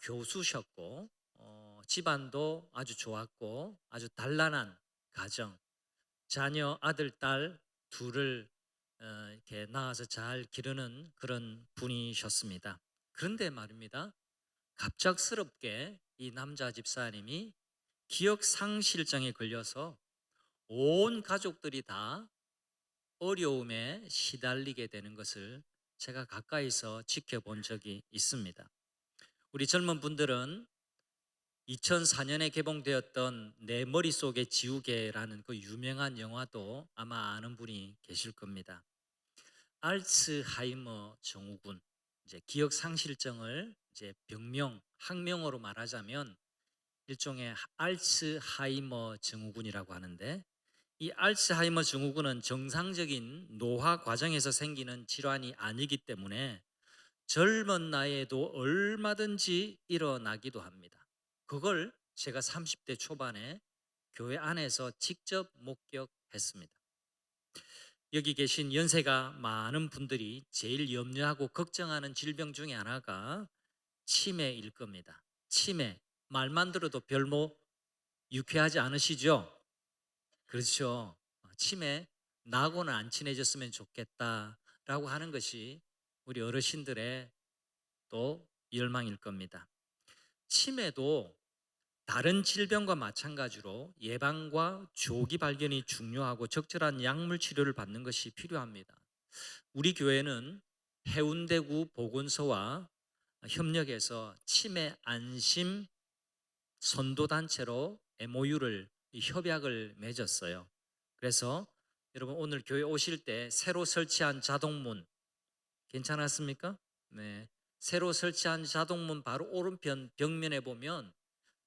교수셨고 집안도 아주 좋았고 아주 단란한 가정, 자녀 아들 딸 둘을 이렇게 낳아서 잘 기르는 그런 분이셨습니다. 그런데 말입니다. 갑작스럽게 이 남자 집사님이 기억 상실증에 걸려서 온 가족들이 다 어려움에 시달리게 되는 것을 제가 가까이서 지켜본 적이 있습니다. 우리 젊은 분들은 2004년에 개봉되었던 내 머릿속의 지우개라는 그 유명한 영화도 아마 아는 분이 계실 겁니다. 알츠하이머 증후군, 이제 기억 상실증을 이제 병명, 학명으로 말하자면 일종의 알츠하이머 증후군이라고 하는데, 이 알츠하이머 증후군은 정상적인 노화 과정에서 생기는 질환이 아니기 때문에 젊은 나이에도 얼마든지 일어나기도 합니다. 그걸 제가 30대 초반에 교회 안에서 직접 목격했습니다. 여기 계신 연세가 많은 분들이 제일 염려하고 걱정하는 질병 중에 하나가 치매일 겁니다. 치매, 말만 들어도 별로 유쾌하지 않으시죠? 그렇죠. 치매, 나하고는 안 친해졌으면 좋겠다라고 하는 것이 우리 어르신들의 또 열망일 겁니다. 치매도 다른 질병과 마찬가지로 예방과 조기 발견이 중요하고 적절한 약물 치료를 받는 것이 필요합니다. 우리 교회는 해운대구 보건소와 협력해서 치매 안심 선도단체로 MOU를 협약을 맺었어요. 그래서 여러분 오늘 교회 오실 때 새로 설치한 자동문 괜찮았습니까? 네. 새로 설치한 자동문 바로 오른편 벽면에 보면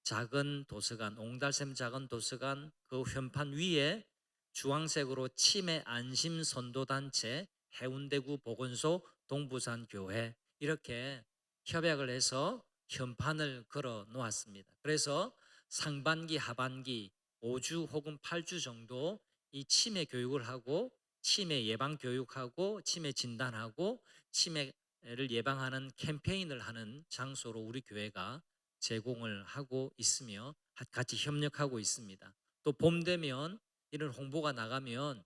작은 도서관, 옹달샘 작은 도서관 그 현판 위에 주황색으로 치매 안심 선도단체 해운대구 보건소 동부산 교회 이렇게 협약을 해서 현판을 걸어 놓았습니다. 그래서 상반기 하반기 5주 혹은 8주 정도 이 치매 교육을 하고 치매 예방 교육하고 치매 진단하고 치매를 예방하는 캠페인을 하는 장소로 우리 교회가 제공을 하고 있으며 같이 협력하고 있습니다. 또 봄 되면 이런 홍보가 나가면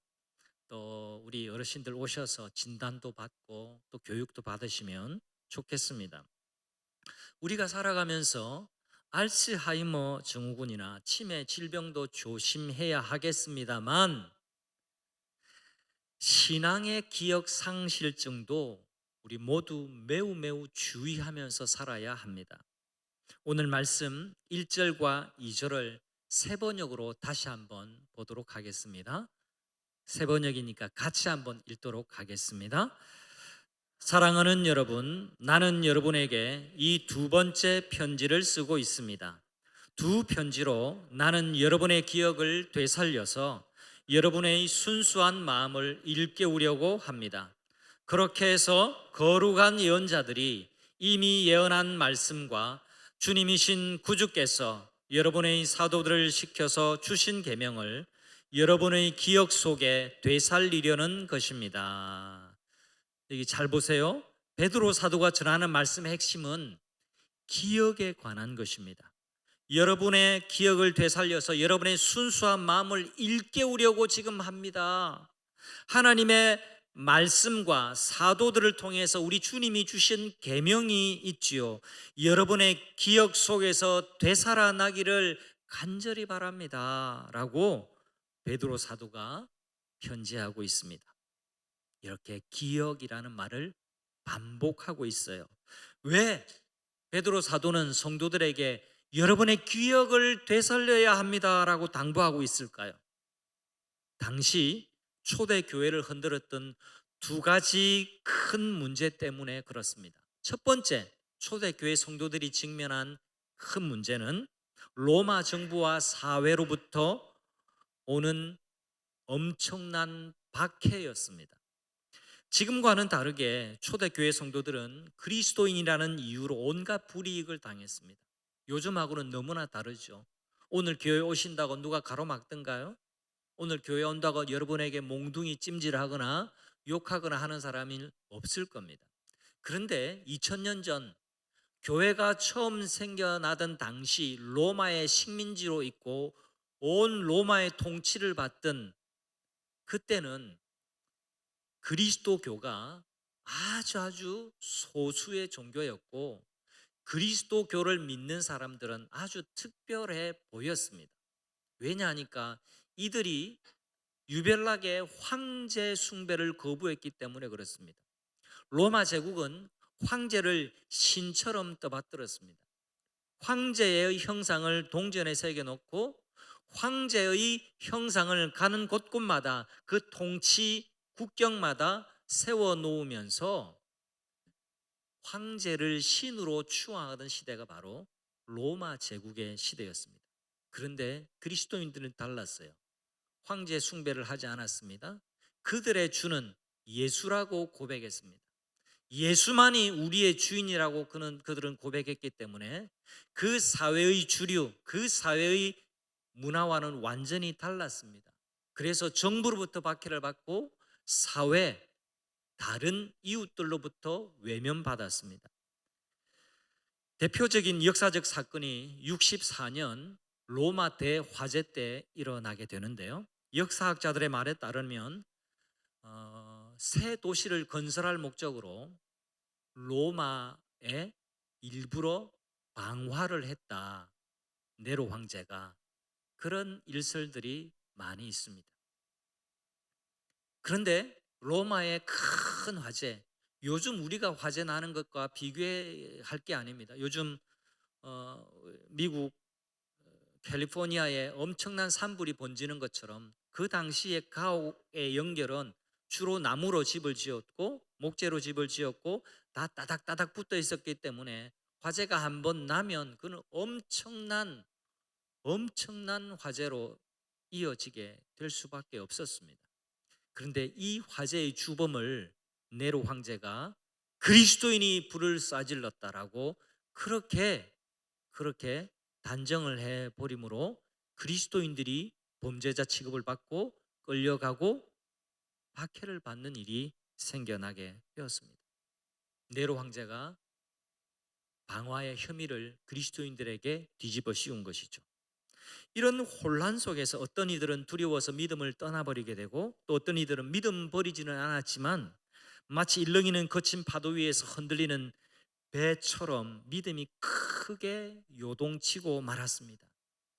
또 우리 어르신들 오셔서 진단도 받고 또 교육도 받으시면 좋겠습니다. 우리가 살아가면서 알츠하이머 증후군이나 치매 질병도 조심해야 하겠습니다만 신앙의 기억 상실증도 우리 모두 매우 매우 주의하면서 살아야 합니다. 오늘 말씀 1절과 2절을 세 번역으로 다시 한번 보도록 하겠습니다. 세 번역이니까 같이 한번 읽도록 하겠습니다. 사랑하는 여러분, 나는 여러분에게 이 두 번째 편지를 쓰고 있습니다. 두 편지로 나는 여러분의 기억을 되살려서 여러분의 순수한 마음을 일깨우려고 합니다. 그렇게 해서 거룩한 예언자들이 이미 예언한 말씀과 주님이신 구주께서 여러분의 사도들을 시켜서 주신 계명을 여러분의 기억 속에 되살리려는 것입니다. 여기 잘 보세요. 베드로 사도가 전하는 말씀의 핵심은 기억에 관한 것입니다. 여러분의 기억을 되살려서 여러분의 순수한 마음을 일깨우려고 지금 합니다. 하나님의 말씀과 사도들을 통해서 우리 주님이 주신 계명이 있지요. 여러분의 기억 속에서 되살아나기를 간절히 바랍니다. 라고 베드로 사도가 편지하고 있습니다. 이렇게 기억이라는 말을 반복하고 있어요. 왜 베드로 사도는 성도들에게 여러분의 기억을 되살려야 합니다라고 당부하고 있을까요? 당시 초대 교회를 흔들었던 두 가지 큰 문제 때문에 그렇습니다. 첫 번째, 초대 교회 성도들이 직면한 큰 문제는 로마 정부와 사회로부터 오는 엄청난 박해였습니다. 지금과는 다르게 초대교회 성도들은 그리스도인이라는 이유로 온갖 불이익을 당했습니다. 요즘하고는 너무나 다르죠. 오늘 교회 오신다고 누가 가로막던가요? 오늘 교회 온다고 여러분에게 몽둥이 찜질하거나 욕하거나 하는 사람이 없을 겁니다. 그런데 2000년 전 교회가 처음 생겨나던 당시 로마의 식민지로 있고 온 로마의 통치를 받던 그때는 그리스도교가 아주 소수의 종교였고 그리스도교를 믿는 사람들은 아주 특별해 보였습니다. 왜냐하니까 이들이 유별나게 황제 숭배를 거부했기 때문에 그렇습니다. 로마 제국은 황제를 신처럼 떠받들었습니다. 황제의 형상을 동전에 새겨놓고 황제의 형상을 가는 곳곳마다 그 통치 국경마다 세워놓으면서 황제를 신으로 추앙하던 시대가 바로 로마 제국의 시대였습니다. 그런데 그리스도인들은 달랐어요. 황제 숭배를 하지 않았습니다. 그들의 주는 예수라고 고백했습니다. 예수만이 우리의 주인이라고 그들은 고백했기 때문에 그 사회의 주류, 그 사회의 문화와는 완전히 달랐습니다. 그래서 정부로부터 박해를 받고 사회, 다른 이웃들로부터 외면받았습니다. 대표적인 역사적 사건이 64년 로마 대화재 때 일어나게 되는데요. 역사학자들의 말에 따르면 새 도시를 건설할 목적으로 로마에 일부러 방화를 했다. 네로 황제가 그런 일설들이 많이 있습니다. 그런데 로마의 큰 화재, 요즘 우리가 화재 나는 것과 비교할 게 아닙니다. 요즘 미국 캘리포니아에 엄청난 산불이 번지는 것처럼 그 당시에 가옥의 연결은 주로 나무로 집을 지었고 목재로 집을 지었고 다 따닥따닥 붙어 있었기 때문에 화재가 한번 나면 그는 엄청난 화재로 이어지게 될 수밖에 없었습니다. 그런데 이 화재의 주범을 네로 황제가 그리스도인이 불을 쏴질렀다라고 그렇게 단정을 해 버림으로 그리스도인들이 범죄자 취급을 받고 끌려가고 박해를 받는 일이 생겨나게 되었습니다. 네로 황제가 방화의 혐의를 그리스도인들에게 뒤집어 씌운 것이죠. 이런 혼란 속에서 어떤 이들은 두려워서 믿음을 떠나버리게 되고 또 어떤 이들은 믿음 버리지는 않았지만 마치 일렁이는 거친 파도 위에서 흔들리는 배처럼 믿음이 크게 요동치고 말았습니다.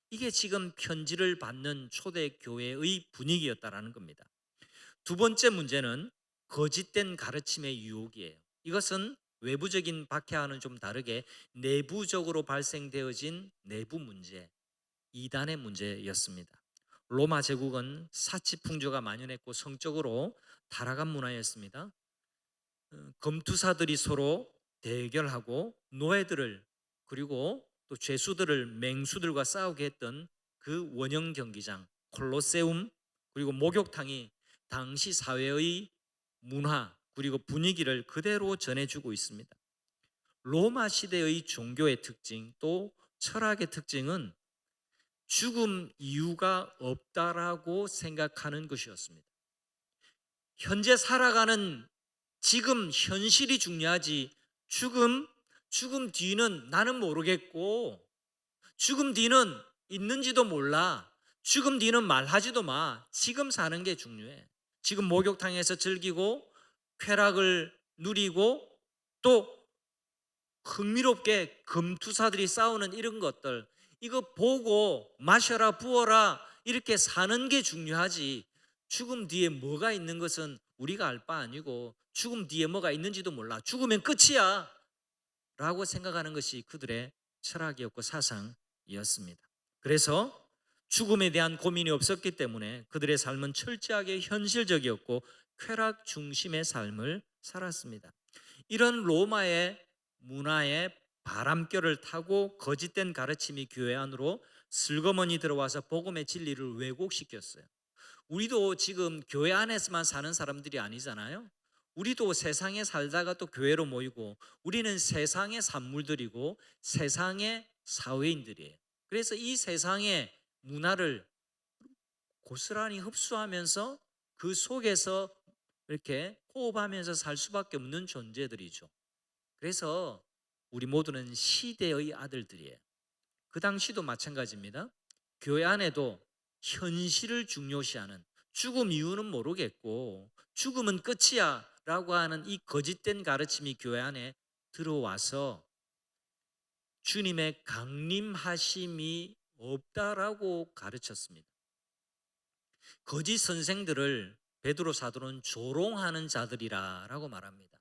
이게 지금 편지를 받는 초대교회의 분위기였다라는 겁니다. 두 번째 문제는 거짓된 가르침의 유혹이에요. 이것은 외부적인 박해와는 좀 다르게 내부적으로 발생되어진 내부 문제, 이단의 문제였습니다. 로마 제국은 사치풍조가 만연했고 성적으로 타락한 문화였습니다. 검투사들이 서로 대결하고 노예들을 그리고 또 죄수들을 맹수들과 싸우게 했던 그 원형 경기장 콜로세움 그리고 목욕탕이 당시 사회의 문화 그리고 분위기를 그대로 전해주고 있습니다. 로마 시대의 종교의 특징 또 철학의 특징은 죽음 이유가 없다라고 생각하는 것이었습니다. 현재 살아가는 지금 현실이 중요하지 죽음 뒤는 나는 모르겠고 죽음 뒤는 있는지도 몰라. 죽음 뒤는 말하지도 마. 지금 사는 게 중요해. 지금 목욕탕에서 즐기고 쾌락을 누리고 또 흥미롭게 금투사들이 싸우는 이런 것들 이거 보고 마셔라 부어라 이렇게 사는 게 중요하지 죽음 뒤에 뭐가 있는 것은 우리가 알 바 아니고 죽음 뒤에 뭐가 있는지도 몰라 죽으면 끝이야 라고 생각하는 것이 그들의 철학이었고 사상이었습니다. 그래서 죽음에 대한 고민이 없었기 때문에 그들의 삶은 철저하게 현실적이었고 쾌락 중심의 삶을 살았습니다. 이런 로마의 문화의 바람결을 타고 거짓된 가르침이 교회 안으로 슬그머니 들어와서 복음의 진리를 왜곡시켰어요. 우리도 지금 교회 안에서만 사는 사람들이 아니잖아요. 우리도 세상에 살다가 또 교회로 모이고 우리는 세상의 산물들이고 세상의 사회인들이에요. 그래서 이 세상의 문화를 고스란히 흡수하면서 그 속에서 이렇게 호흡하면서 살 수밖에 없는 존재들이죠. 그래서 우리 모두는 시대의 아들들이에요. 그 당시도 마찬가지입니다. 교회 안에도 현실을 중요시하는, 죽음 이유는 모르겠고 죽음은 끝이야 라고 하는 이 거짓된 가르침이 교회 안에 들어와서 주님의 강림하심이 없다라고 가르쳤습니다. 거짓 선생들을 베드로 사도는 조롱하는 자들이라고 말합니다.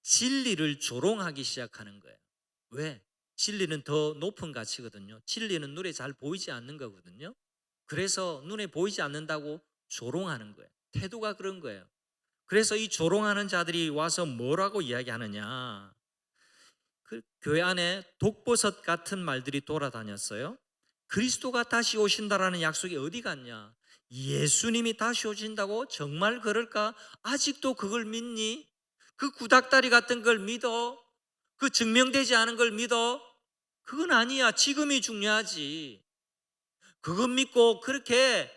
진리를 조롱하기 시작하는 거예요. 왜? 진리는 더 높은 가치거든요. 진리는 눈에 잘 보이지 않는 거거든요. 그래서 눈에 보이지 않는다고 조롱하는 거예요. 태도가 그런 거예요. 그래서 이 조롱하는 자들이 와서 뭐라고 이야기하느냐? 그 교회 안에 독버섯 같은 말들이 돌아다녔어요. 그리스도가 다시 오신다라는 약속이 어디 갔냐? 예수님이 다시 오신다고 정말 그럴까? 아직도 그걸 믿니? 그 구닥다리 같은 걸 믿어? 그 증명되지 않은 걸 믿어? 그건 아니야. 지금이 중요하지. 그것 믿고 그렇게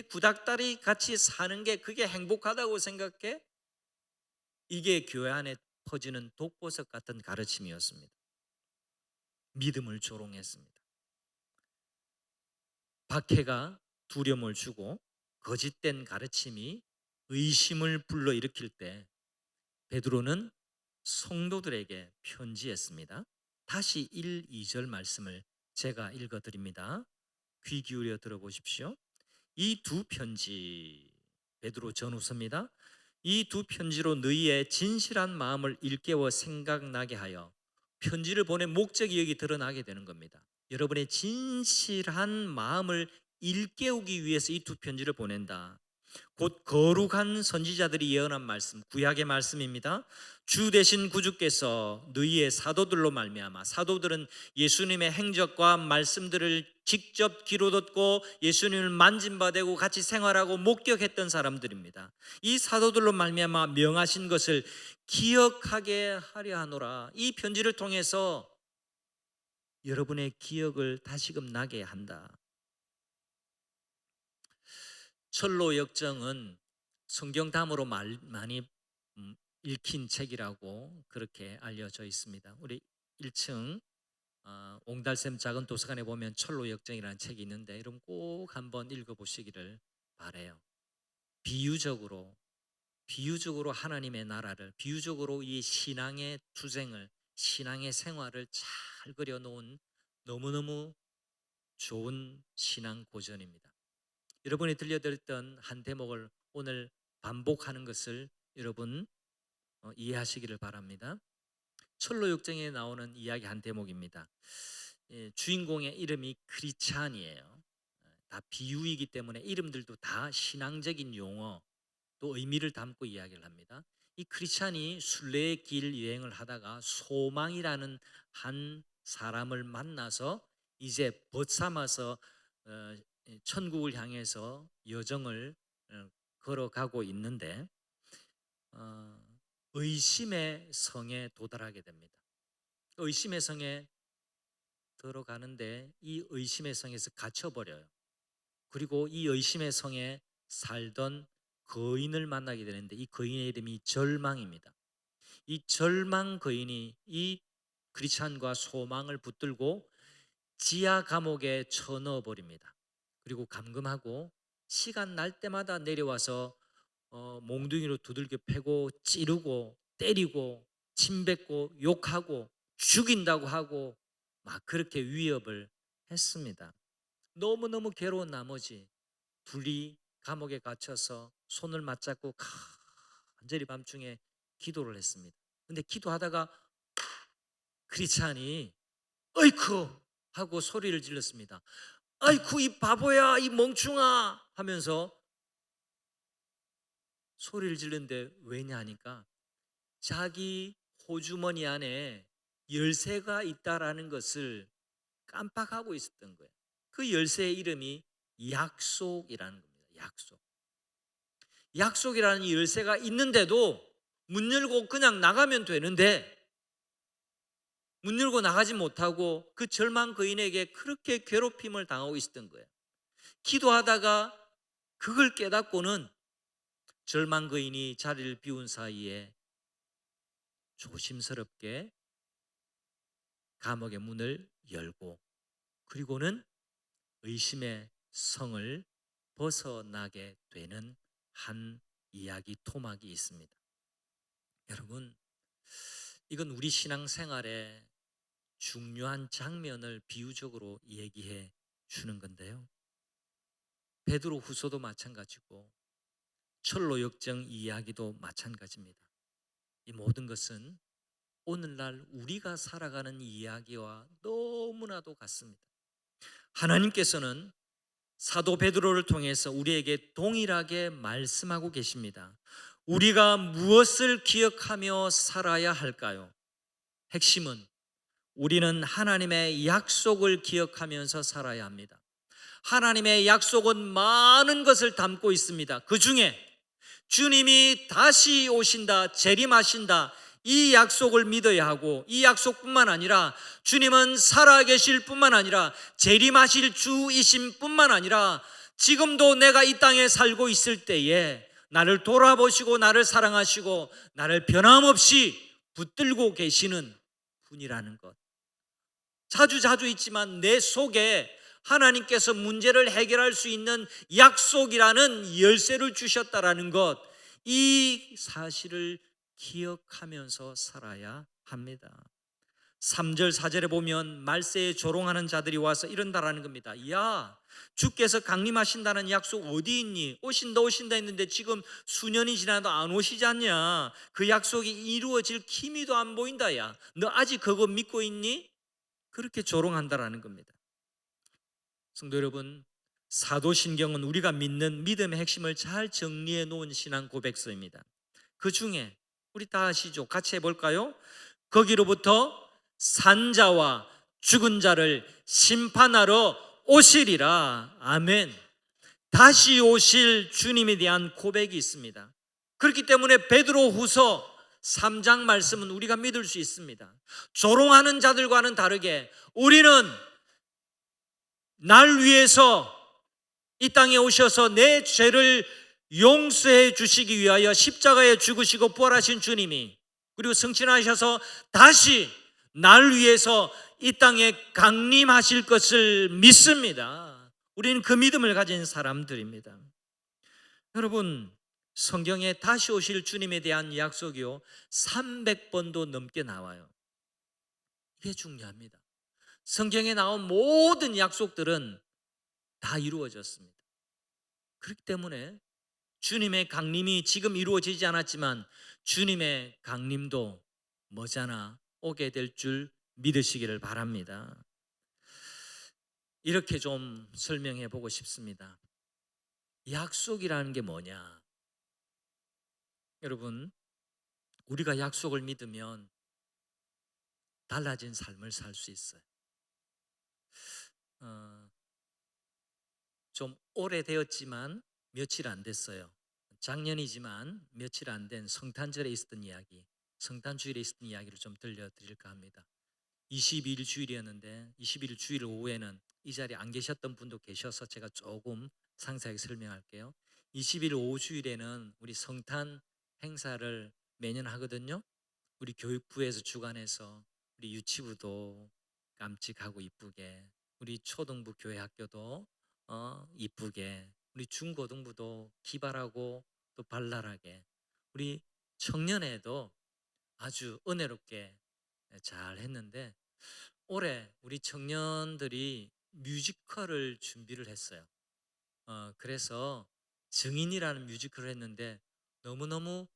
구닥다리 같이 사는 게 그게 행복하다고 생각해? 이게 교회 안에 퍼지는 독보석 같은 가르침이었습니다. 믿음을 조롱했습니다. 박해가 두려움을 주고 거짓된 가르침이 의심을 불러일으킬 때 베드로는 성도들에게 편지했습니다. 다시 1, 2절 말씀을 제가 읽어드립니다. 귀 기울여 들어보십시오. 이 두 편지, 베드로 전후서입니다. 이 두 편지로 너희의 진실한 마음을 일깨워 생각나게 하여, 편지를 보낸 목적이 여기 드러나게 되는 겁니다. 여러분의 진실한 마음을 일깨우기 위해서 이 두 편지를 보낸다. 곧 거룩한 선지자들이 예언한 말씀, 구약의 말씀입니다. 주 되신 구주께서 너희의 사도들로 말미암아, 사도들은 예수님의 행적과 말씀들을 직접 귀로 듣고 예수님을 만진바되고 같이 생활하고 목격했던 사람들입니다. 이 사도들로 말미암아 명하신 것을 기억하게 하려 하노라. 이 편지를 통해서 여러분의 기억을 다시금 나게 한다. 철로 역정은 성경 담으로 많이 읽힌 책이라고 그렇게 알려져 있습니다. 우리 1층 옹달샘 작은 도서관에 보면 철로 역정이라는 책이 있는데 여러분 꼭 한번 읽어보시기를 바래요. 비유적으로 하나님의 나라를, 비유적으로 이 신앙의 투쟁을, 신앙의 생활을 잘 그려놓은 너무너무 좋은 신앙 고전입니다. 여러분이 들려드렸던 한 대목을 오늘 반복하는 것을 여러분 이해하시기를 바랍니다. 철로역정에 나오는 이야기 한 대목입니다. 주인공의 이름이 크리찬이에요. 다 비유이기 때문에 이름들도 다 신앙적인 용어 또 의미를 담고 이야기를 합니다. 이 크리찬이 순례의 길 여행을 하다가 소망이라는 한 사람을 만나서 이제 벗삼아서 천국을 향해서 여정을 걸어가고 있는데 의심의 성에 도달하게 됩니다. 의심의 성에 들어가는데 이 의심의 성에서 갇혀버려요. 그리고 이 의심의 성에 살던 거인을 만나게 되는데 이 거인의 이름이 절망입니다. 이 절망 거인이 이 크리스찬과 소망을 붙들고 지하 감옥에 쳐넣어 버립니다. 그리고 감금하고 시간 날 때마다 내려와서 몽둥이로 두들겨 패고 찌르고 때리고 침뱉고 욕하고 죽인다고 하고 막 그렇게 위협을 했습니다. 너무너무 괴로운 나머지 둘이 감옥에 갇혀서 손을 맞잡고 간절히 밤중에 기도를 했습니다. 근데 기도하다가 크리스찬이 어이쿠 하고 소리를 질렀습니다. 아이쿠 이 바보야 이 멍충아 하면서 소리를 지르는데 왜냐 하니까 자기 호주머니 안에 열쇠가 있다라는 것을 깜빡하고 있었던 거예요. 그 열쇠의 이름이 약속이라는 겁니다. 약속이라는 이 열쇠가 있는데도 문 열고 그냥 나가면 되는데 문 열고 나가지 못하고 그 절망 거인에게 그렇게 괴롭힘을 당하고 있었던 거예요. 기도하다가 그걸 깨닫고는 절망 거인이 자리를 비운 사이에 조심스럽게 감옥의 문을 열고 그리고는 의심의 성을 벗어나게 되는 한 이야기 토막이 있습니다. 여러분, 이건 우리 신앙생활의 중요한 장면을 비유적으로 얘기해 주는 건데요. 베드로 후서도 마찬가지고 철로 역정 이야기도 마찬가지입니다. 이 모든 것은 오늘날 우리가 살아가는 이야기와 너무나도 같습니다. 하나님께서는 사도 베드로를 통해서 우리에게 동일하게 말씀하고 계십니다. 우리가 무엇을 기억하며 살아야 할까요? 핵심은 우리는 하나님의 약속을 기억하면서 살아야 합니다. 하나님의 약속은 많은 것을 담고 있습니다. 그 중에 주님이 다시 오신다, 재림하신다, 이 약속을 믿어야 하고, 이 약속뿐만 아니라 주님은 살아계실 뿐만 아니라 재림하실 주이신 뿐만 아니라 지금도 내가 이 땅에 살고 있을 때에 나를 돌아보시고 나를 사랑하시고 나를 변함없이 붙들고 계시는 분이라는 것. 자주 있지만 내 속에 하나님께서 문제를 해결할 수 있는 약속이라는 열쇠를 주셨다라는 것, 이 사실을 기억하면서 살아야 합니다. 3절 4절에 보면 말세에 조롱하는 자들이 와서 이런다라는 겁니다. 야, 주께서 강림하신다는 약속 어디 있니? 오신다 했는데 지금 수년이 지나도 안 오시지 않냐? 그 약속이 이루어질 기미도 안 보인다. 야, 너 아직 그거 믿고 있니? 그렇게 조롱한다라는 겁니다. 성도 여러분, 사도신경은 우리가 믿는 믿음의 핵심을 잘 정리해 놓은 신앙 고백서입니다. 그 중에 우리 다 아시죠? 같이 해볼까요? 거기로부터 산자와 죽은 자를 심판하러 오시리라. 아멘. 다시 오실 주님에 대한 고백이 있습니다. 그렇기 때문에 베드로후서 3장 말씀은 우리가 믿을 수 있습니다. 조롱하는 자들과는 다르게 우리는 날 위해서 이 땅에 오셔서 내 죄를 용서해 주시기 위하여 십자가에 죽으시고 부활하신 주님이, 그리고 승천하셔서 다시 날 위해서 이 땅에 강림하실 것을 믿습니다. 우리는 그 믿음을 가진 사람들입니다. 여러분, 성경에 다시 오실 주님에 대한 약속이요 300번도 넘게 나와요. 이게 중요합니다. 성경에 나온 모든 약속들은 다 이루어졌습니다. 그렇기 때문에 주님의 강림이 지금 이루어지지 않았지만 주님의 강림도 머지않아 오게 될 줄 믿으시기를 바랍니다. 이렇게 좀 설명해 보고 싶습니다. 약속이라는 게 뭐냐? 여러분, 우리가 약속을 믿으면 달라진 삶을 살 수 있어요. 좀 오래되었지만 며칠 안 됐어요. 작년이지만 며칠 안 된 성탄절에 있었던 이야기, 성탄주일에 있었던 이야기를 좀 들려드릴까 합니다. 22일 주일이었는데 21일 주일 오후에는 이 자리에 안 계셨던 분도 계셔서 제가 조금 상세하게 설명할게요. 20일 오후 주일에는 우리 성탄 행사를 매년 하거든요. 우리 교육부에서 주관해서 우리 유치부도 깜찍하고 이쁘게, 우리 초등부 교회 학교도 이쁘게, 우리 중고등부도 기발하고 또 발랄하게, 우리 청년회도 아주 은혜롭게 잘 했는데 올해 우리 청년들이 뮤지컬을 준비를 했어요. 그래서 증인이라는 뮤지컬을 했는데 너무너무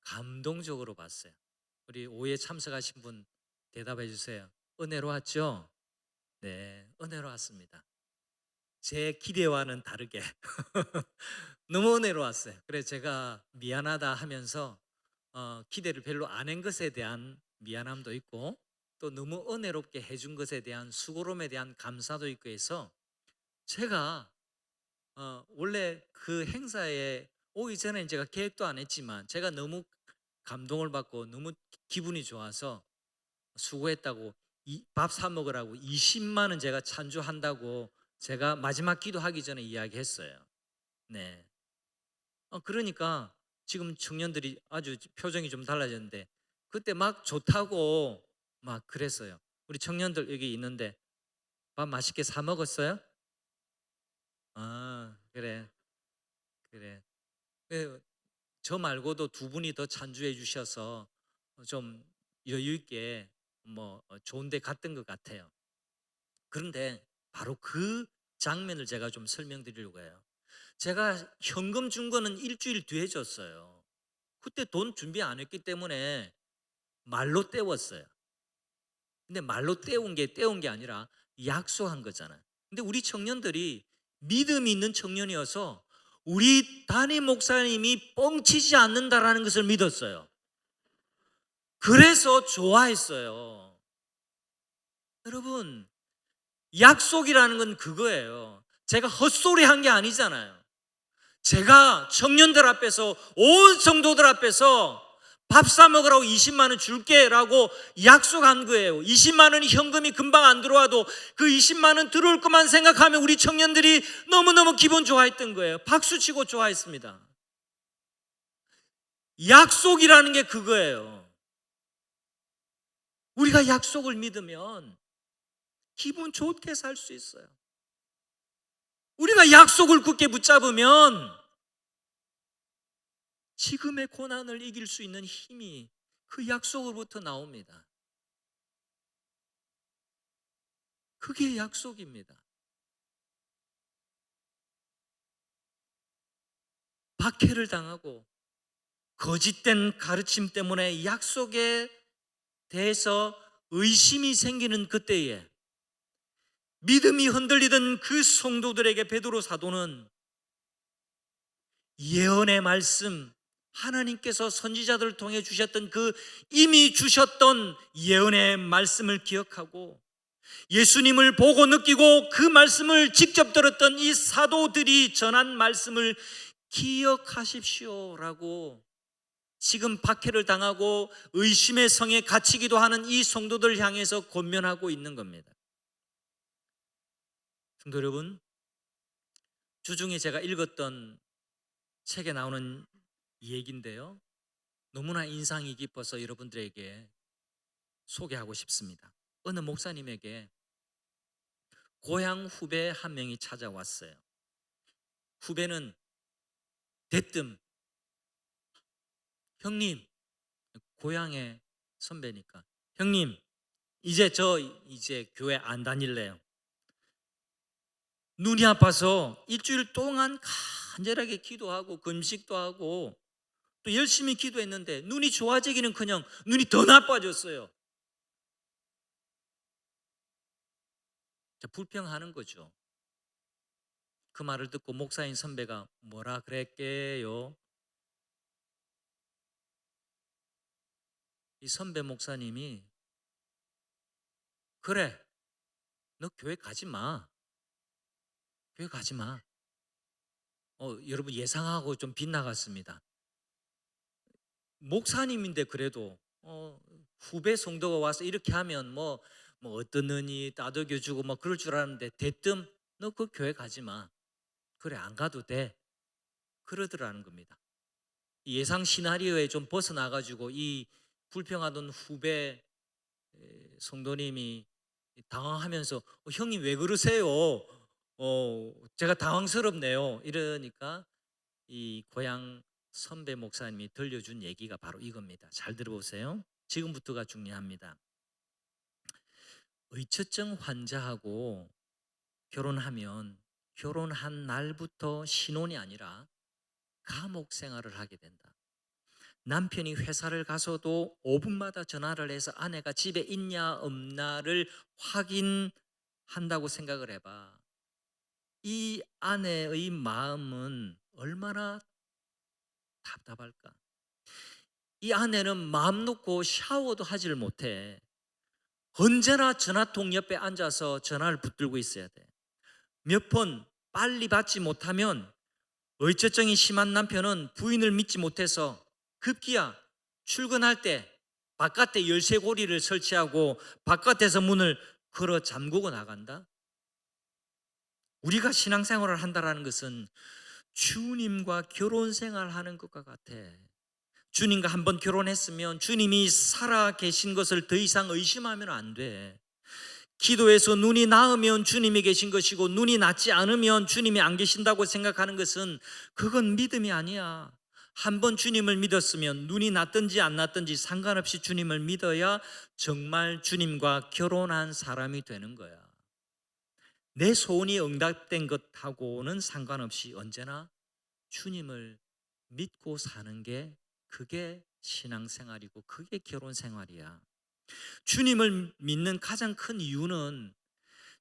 감동적으로 봤어요. 우리 오후에 참석하신 분 대답해 주세요. 은혜로웠죠? 네, 은혜로웠습니다. 제 기대와는 다르게 너무 은혜로웠어요. 그래서 제가 미안하다 하면서 기대를 별로 안 한 것에 대한 미안함도 있고 또 너무 은혜롭게 해준 것에 대한 수고로움에 대한 감사도 있고 해서 제가 원래 그 행사에 오기 전에 제가 계획도 안 했지만 제가 너무 감동을 받고 너무 기분이 좋아서 수고했다고, 밥 사 먹으라고 20만 원 제가 찬조한다고 제가 마지막 기도하기 전에 이야기했어요. 네. 그러니까 지금 청년들이 아주 표정이 좀 달라졌는데 그때 막 좋다고 막 그랬어요. 우리 청년들 여기 있는데 밥 맛있게 사 먹었어요? 아, 그래. 그래. 그, 저 말고도 두 분이 더 찬주해 주셔서 좀 여유 있게 좋은 데 갔던 것 같아요. 그런데 바로 그 장면을 제가 좀 설명드리려고 해요. 제가 현금 준 거는 일주일 뒤에 줬어요. 그때 돈 준비 안 했기 때문에 말로 때웠어요. 근데 말로 때운 게 아니라 약속한 거잖아요. 근데 우리 청년들이 믿음이 있는 청년이어서 우리 담임 목사님이 뻥치지 않는다라는 것을 믿었어요. 그래서 좋아했어요. 여러분, 약속이라는 건 그거예요. 제가 헛소리 한 게 아니잖아요. 제가 청년들 앞에서, 온 성도들 앞에서 밥 사 먹으라고 20만 원 줄게 라고 약속한 거예요. 20만 원이 현금이 금방 안 들어와도 그 20만 원 들어올 것만 생각하면 우리 청년들이 너무너무 기분 좋아했던 거예요. 박수치고 좋아했습니다. 약속이라는 게 그거예요. 우리가 약속을 믿으면 기분 좋게 살 수 있어요. 우리가 약속을 굳게 붙잡으면 지금의 고난을 이길 수 있는 힘이 그 약속으로부터 나옵니다. 그게 약속입니다. 박해를 당하고 거짓된 가르침 때문에 약속에 대해서 의심이 생기는 그때에 믿음이 흔들리던 그 성도들에게 베드로 사도는 예언의 말씀, 하나님께서 선지자들을 통해 주셨던 그 이미 주셨던 예언의 말씀을 기억하고 예수님을 보고 느끼고 그 말씀을 직접 들었던 이 사도들이 전한 말씀을 기억하십시오라고 지금 박해를 당하고 의심의 성에 갇히기도 하는 이 성도들 향해서 권면하고 있는 겁니다. 성도 여러분, 주중에 제가 읽었던 책에 나오는 얘기인데요, 너무나 인상이 깊어서 여러분들에게 소개하고 싶습니다. 어느 목사님에게 고향 후배 한 명이 찾아왔어요. 후배는 대뜸, 형님, 고향의 선배니까, 형님, 이제 교회 안 다닐래요. 눈이 아파서 일주일 동안 간절하게 기도하고 금식도 하고 또 열심히 기도했는데 눈이 좋아지기는커녕 눈이 더 나빠졌어요. 불평하는 거죠. 그 말을 듣고 목사인 선배가 뭐라 그랬게요? 이 선배 목사님이, 그래, 너 교회 가지 마. 교회 가지 마. 여러분 예상하고 좀 빗나갔습니다. 목사님인데 그래도 후배 성도가 와서 이렇게 하면 뭐 어떠느니 따독여주고 뭐 그럴 줄 알았는데 대뜸 너 그 교회 가지 마. 그래, 안 가도 돼. 그러더라는 겁니다. 예상 시나리오에 좀 벗어나가지고 이 불평하던 후배 성도님이 당황하면서 형님 왜 그러세요? 제가 당황스럽네요. 이러니까 이 고향 선배 목사님이 들려준 얘기가 바로 이겁니다. 잘 들어보세요. 지금부터가 중요합니다. 의처증 환자하고 결혼하면 결혼한 날부터 신혼이 아니라 감옥 생활을 하게 된다. 남편이 회사를 가서도 5분마다 전화를 해서 아내가 집에 있냐 없나를 확인한다고 생각을 해봐. 이 아내의 마음은 얼마나 답답할까? 이 아내는 마음 놓고 샤워도 하지를 못해. 언제나 전화통 옆에 앉아서 전화를 붙들고 있어야 돼. 몇 번 빨리 받지 못하면 의처증이 심한 남편은 부인을 믿지 못해서 급기야 출근할 때 바깥에 열쇠고리를 설치하고 바깥에서 문을 걸어 잠그고 나간다. 우리가 신앙생활을 한다는 것은 주님과 결혼 생활하는 것과 같아. 주님과 한번 결혼했으면 주님이 살아 계신 것을 더 이상 의심하면 안 돼. 기도해서 눈이 나으면 주님이 계신 것이고 눈이 낫지 않으면 주님이 안 계신다고 생각하는 것은 그건 믿음이 아니야. 한번 주님을 믿었으면 눈이 났든지 안 났든지 상관없이 주님을 믿어야 정말 주님과 결혼한 사람이 되는 거야. 내 소원이 응답된 것하고는 상관없이 언제나 주님을 믿고 사는 게 그게 신앙생활이고 그게 결혼생활이야. 주님을 믿는 가장 큰 이유는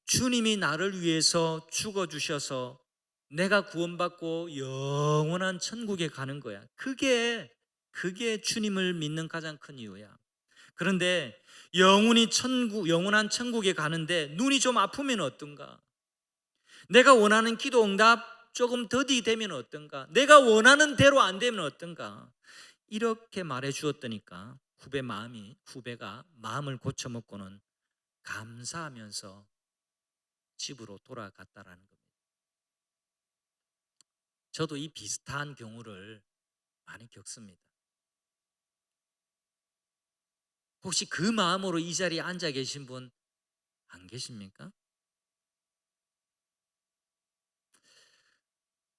주님이 나를 위해서 죽어주셔서 내가 구원받고 영원한 천국에 가는 거야. 그게 주님을 믿는 가장 큰 이유야. 그런데 영원한 천국에 가는데 눈이 좀 아프면 어떤가? 내가 원하는 기도 응답 조금 더디 되면 어떤가? 내가 원하는 대로 안 되면 어떤가? 이렇게 말해 주었더니까 후배가 마음을 고쳐먹고는 감사하면서 집으로 돌아갔다라는 겁니다. 저도 이 비슷한 경우를 많이 겪습니다. 혹시 그 마음으로 이 자리에 앉아 계신 분 안 계십니까?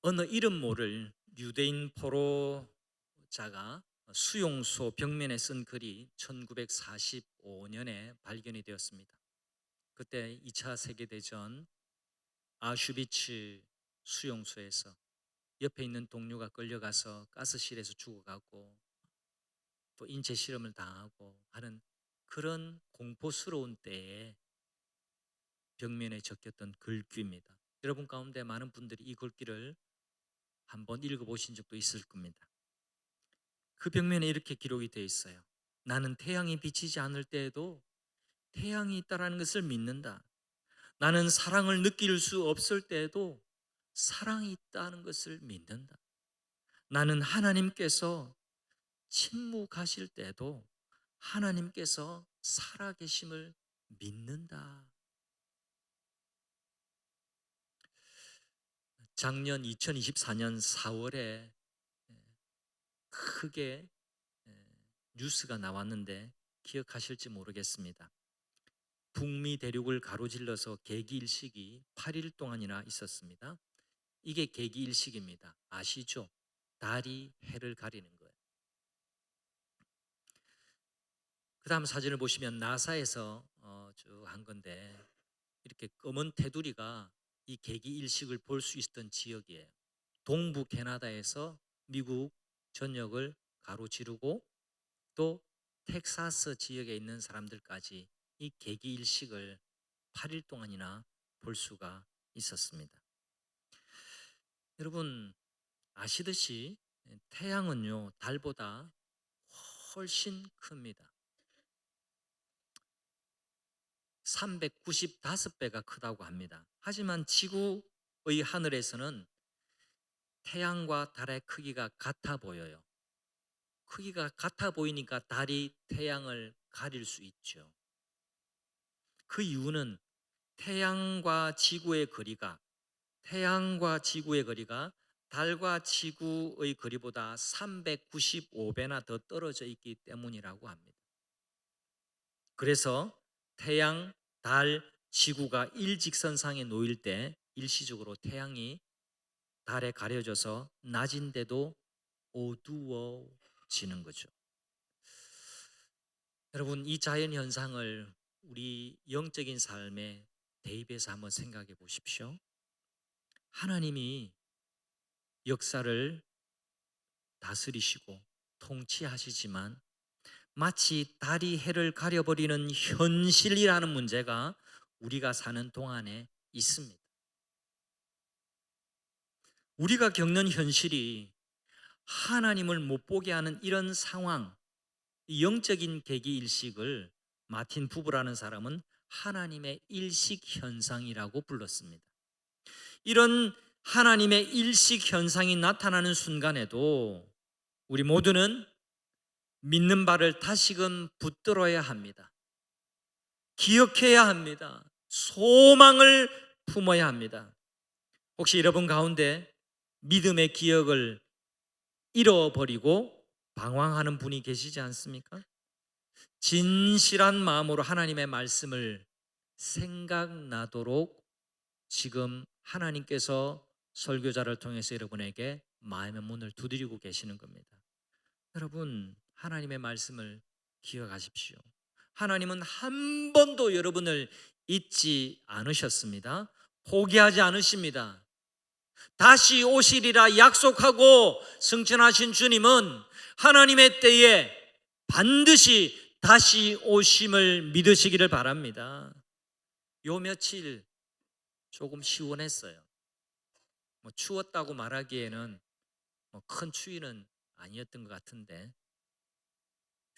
어느 이름 모를 유대인 포로자가 수용소 벽면에 쓴 글이 1945년에 발견이 되었습니다. 그때 2차 세계대전 아슈비츠 수용소에서 옆에 있는 동료가 끌려가서 가스실에서 죽어가고 또 인체 실험을 당하고 하는 그런 공포스러운 때에 벽면에 적혔던 글귀입니다. 여러분 가운데 많은 분들이 이 글귀를 한번 읽어보신 적도 있을 겁니다. 그 벽면에 이렇게 기록이 되어 있어요. 나는 태양이 비치지 않을 때에도 태양이 있다는 것을 믿는다. 나는 사랑을 느낄 수 없을 때에도 사랑이 있다는 것을 믿는다. 나는 하나님께서 침묵하실 때도 하나님께서 살아계심을 믿는다. 작년 2024년 4월에 크게 뉴스가 나왔는데 기억하실지 모르겠습니다. 북미 대륙을 가로질러서 개기일식이 8일 동안이나 있었습니다. 이게 개기일식입니다. 아시죠? 달이 해를 가리는 거예요. 그 다음 사진을 보시면 나사에서 쭉 한 건데 이렇게 검은 테두리가 이 개기일식을 볼 수 있었던 지역이에요. 동부 캐나다에서 미국 전역을 가로지르고 또 텍사스 지역에 있는 사람들까지 이 개기일식을 8일 동안이나 볼 수가 있었습니다. 여러분 아시듯이 태양은요 달보다 훨씬 큽니다. 395배가 크다고 합니다. 하지만 지구의 하늘에서는 태양과 달의 크기가 같아 보여요. 크기가 같아 보이니까 달이 태양을 가릴 수 있죠. 그 이유는 태양과 지구의 거리가 달과 지구의 거리보다 395배나 더 떨어져 있기 때문이라고 합니다. 그래서 태양, 달, 지구가 일직선상에 놓일 때 일시적으로 태양이 달에 가려져서 낮인데도 어두워지는 거죠. 여러분 이 자연 현상을 우리 영적인 삶에 대입해서 한번 생각해 보십시오. 하나님이 역사를 다스리시고 통치하시지만 마치 달이 해를 가려버리는 현실이라는 문제가 우리가 사는 동안에 있습니다. 우리가 겪는 현실이 하나님을 못 보게 하는 이런 상황, 영적인 계기일식을 마틴 부부라는 사람은 하나님의 일식 현상이라고 불렀습니다. 이런 하나님의 일식 현상이 나타나는 순간에도 우리 모두는 믿는 바를 다시금 붙들어야 합니다. 기억해야 합니다. 소망을 품어야 합니다. 혹시 여러분 가운데 믿음의 기억을 잃어버리고 방황하는 분이 계시지 않습니까? 진실한 마음으로 하나님의 말씀을 생각나도록 지금 하나님께서 설교자를 통해서 여러분에게 마음의 문을 두드리고 계시는 겁니다. 여러분, 하나님의 말씀을 기억하십시오. 하나님은 한 번도 여러분을 잊지 않으셨습니다. 포기하지 않으십니다. 다시 오시리라 약속하고 승천하신 주님은 하나님의 때에 반드시 다시 오심을 믿으시기를 바랍니다. 요 며칠 조금 시원했어요. 추웠다고 말하기에는 큰 추위는 아니었던 것 같은데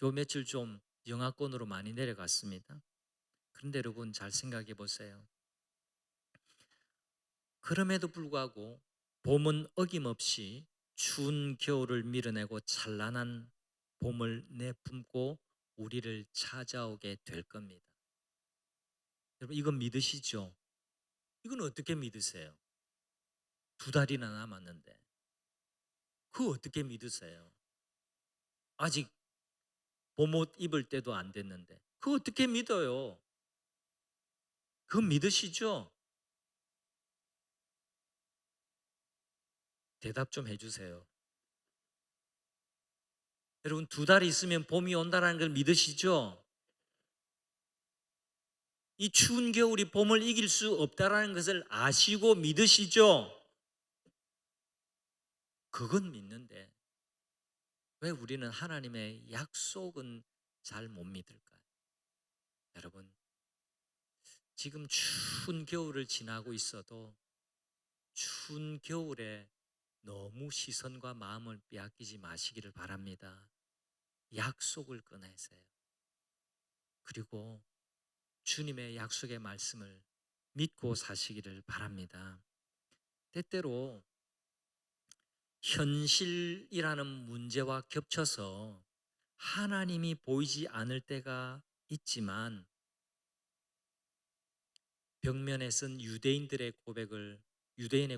요 며칠 좀 영하권으로 많이 내려갔습니다. 그런데 여러분 잘 생각해 보세요. 그럼에도 불구하고 봄은 어김없이 추운 겨울을 밀어내고 찬란한 봄을 내뿜고 우리를 찾아오게 될 겁니다. 여러분 이건 믿으시죠? 이건 어떻게 믿으세요? 2달이나 남았는데 그거 어떻게 믿으세요? 아직 봄옷 입을 때도 안 됐는데 그거 어떻게 믿어요? 그거 믿으시죠? 대답 좀 해주세요. 여러분 2달 있으면 봄이 온다는 걸 믿으시죠? 이 추운 겨울이 봄을 이길 수 없다는 것을 아시고 믿으시죠? 그건 믿는데 왜 우리는 하나님의 약속은 잘 못 믿을까요? 여러분 지금 추운 겨울을 지나고 있어도 추운 겨울에 너무 시선과 마음을 빼앗기지 마시기를 바랍니다. 약속을 꺼내세요. 그리고 주님의 약속의 말씀을 믿고 사시기를 바랍니다. 때때로 현실이라는 문제와 겹쳐서 하나님이 보이지 않을 때가 있지만 벽면에 쓴 유대인의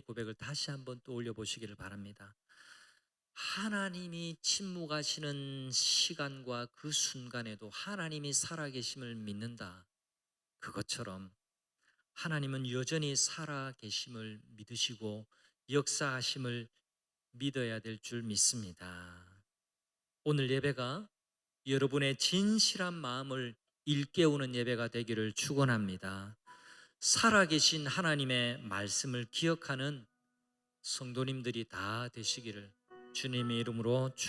고백을 다시 한번 떠올려 보시기를 바랍니다. 하나님이 침묵하시는 시간과 그 순간에도 하나님이 살아계심을 믿는다. 그것처럼 하나님은 여전히 살아계심을 믿으시고 역사하심을 믿어야 될 줄 믿습니다. 오늘 예배가 여러분의 진실한 마음을 일깨우는 예배가 되기를 축원합니다. 살아계신 하나님의 말씀을 기억하는 성도님들이 다 되시기를 주님의 이름으로